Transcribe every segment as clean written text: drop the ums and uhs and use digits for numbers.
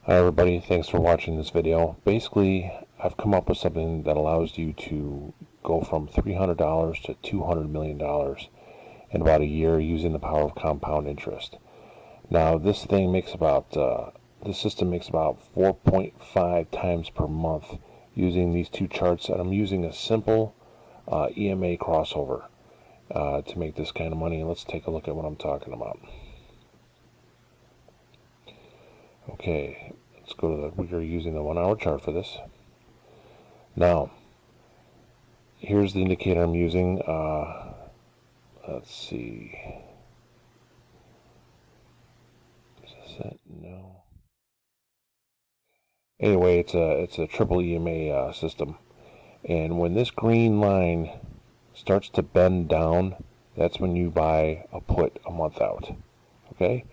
Hi everybody, thanks for watching this video. Basically, I've come up with something that allows you to go from $300 to $200 million in about a year using the power of compound interest. Now, this system makes about 4.5 times per month using these two charts, and I'm using a simple EMA crossover to make this kind of money. Let's take a look at what I'm talking about. Okay, let's go to we are using the 1 hour chart for this. Now, here's the indicator I'm using. Let's see. Is this it? No. Anyway, it's a triple EMA system, and when this green line starts to bend down, that's when you buy a put a month out. Okay.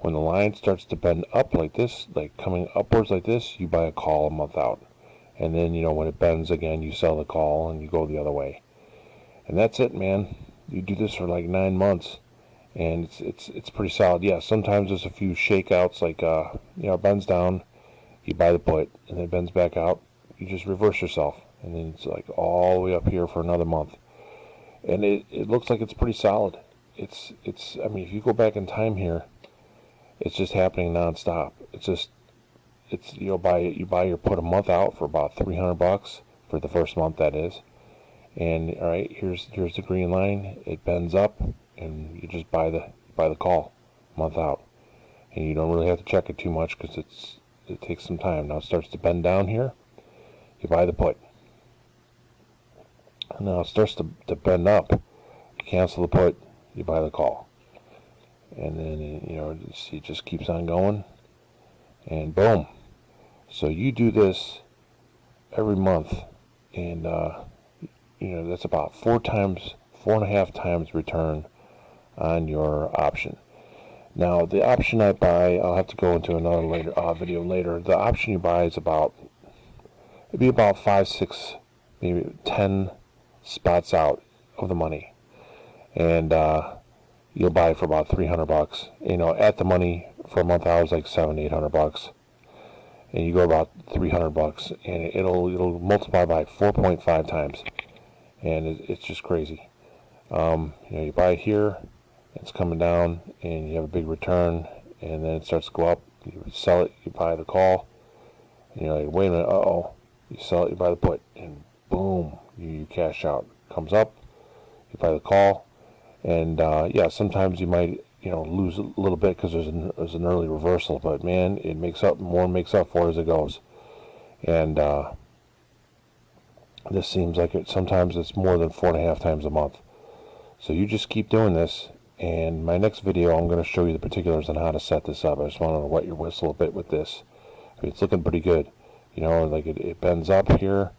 When the line starts to bend up like this, like coming upwards like this, you buy a call a month out. And then, when it bends again, you sell the call and you go the other way. And that's it, man. You do this for like 9 months, and it's pretty solid. Yeah, sometimes there's a few shakeouts, like it bends down, you buy the put, and then it bends back out. You just reverse yourself, and then it's like all the way up here for another month. And it looks like it's pretty solid. I mean, if you go back in time here, it's just happening nonstop. You buy your put a month out for about $300 for the first month, that is. And all right, here's the green line. It bends up, and you just buy the call month out, and you don't really have to check it too much because it takes some time. Now it starts to bend down here. You buy the put. And now it starts to bend up. You cancel the put. You buy the call. And then it just keeps on going, and boom. So you do this every month, and that's about 4.5 times return on your option. Now the option I buy, I'll have to go into another video later. The option you buy is it'd be about 5, 6, maybe 10 spots out of the money, and you'll buy it for about $300. At the money for a month out is like $700-800, and you go about $300, and it'll multiply by 4.5 times, and it's just crazy. You buy it here, it's coming down, and you have a big return, and then it starts to go up. You sell it, you buy the call, and you're like, wait a minute, you sell it, you buy the put, and boom, you cash out. It comes up, you buy the call. And sometimes you might lose a little bit because there's an early reversal, but man, it makes up for it as it goes. And this seems like sometimes it's more than 4.5 times a month. So you just keep doing this, and my next video I'm going to show you the particulars on how to set this up. I just want to wet your whistle a bit with this. I mean, it's looking pretty good. Like it bends up here,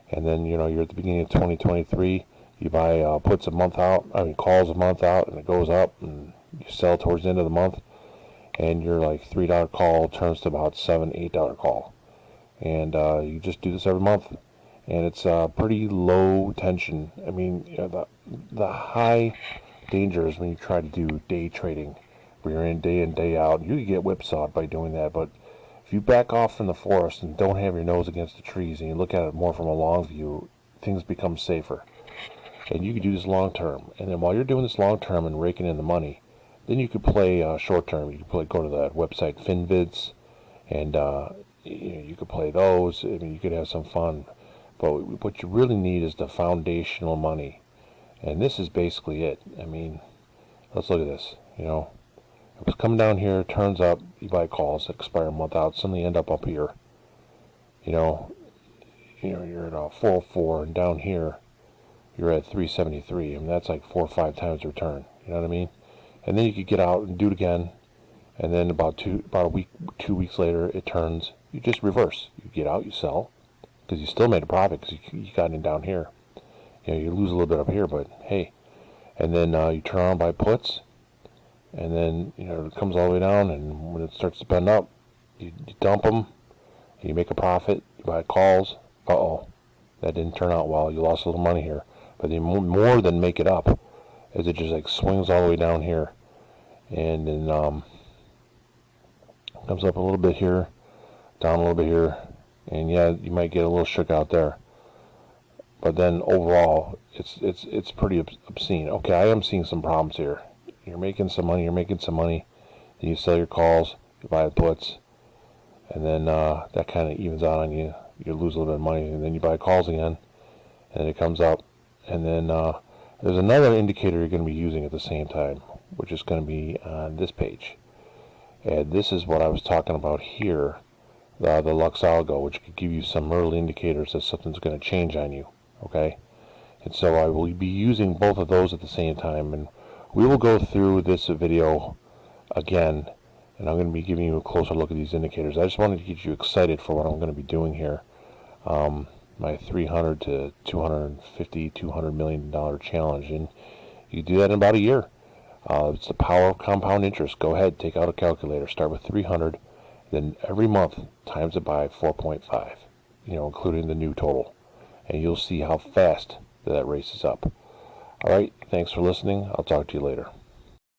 and then you're at the beginning of 2023. You buy puts a month out, calls a month out, and it goes up, and you sell towards the end of the month, and your like $3 call turns to about $7-8 call, and you just do this every month, and it's pretty low tension. I mean, the high danger is when you try to do day trading, where you're in day out. You can get whipsawed by doing that, but if you back off from the forest and don't have your nose against the trees, and you look at it more from a long view, things become safer. And you can do this long term. And then while you're doing this long term and raking in the money, then you could play short term. You could go to that website FinVids, and you could play those. I mean, you could have some fun. But what you really need is the foundational money, and this is basically it. I mean, let's look at this. If it's coming down here, turns up, you buy calls that expire a month out, suddenly end up here. You're at 404, and down here you're at 373. I mean, that's like 4 or 5 times return. You know what I mean? And then you could get out and do it again, and then about a week, 2 weeks later, it turns. You just reverse. You get out, you sell, because you still made a profit because you got in down here. You lose a little bit up here, but hey. And then you turn around, buy puts, and then it comes all the way down, and when it starts to bend up, you dump them, and you make a profit. You buy calls. That didn't turn out well. You lost a little money here. But they more than make it up, as it just like swings all the way down here, and then comes up a little bit here, down a little bit here, and yeah, you might get a little shook out there. But then overall, it's pretty obscene. Okay, I am seeing some problems here. You're making some money. Then you sell your calls, you buy the puts, and then that kind of evens out on you. You lose a little bit of money, and then you buy calls again, and it comes up, and then there's another indicator you're going to be using at the same time, which is going to be on this page. And this is what I was talking about here, the Lux Algo, which could give you some early indicators that something's going to change on you. Okay, and so I will be using both of those at the same time, and we will go through this video again, and I'm going to be giving you a closer look at these indicators. I just wanted to get you excited for what I'm going to be doing here. My 300 to 250, $200 million challenge, and you can do that in about a year. It's the power of compound interest. Go ahead, take out a calculator, start with 300, then every month times it by 4.5, including the new total, and you'll see how fast that races up. All right, thanks for listening. I'll talk to you later.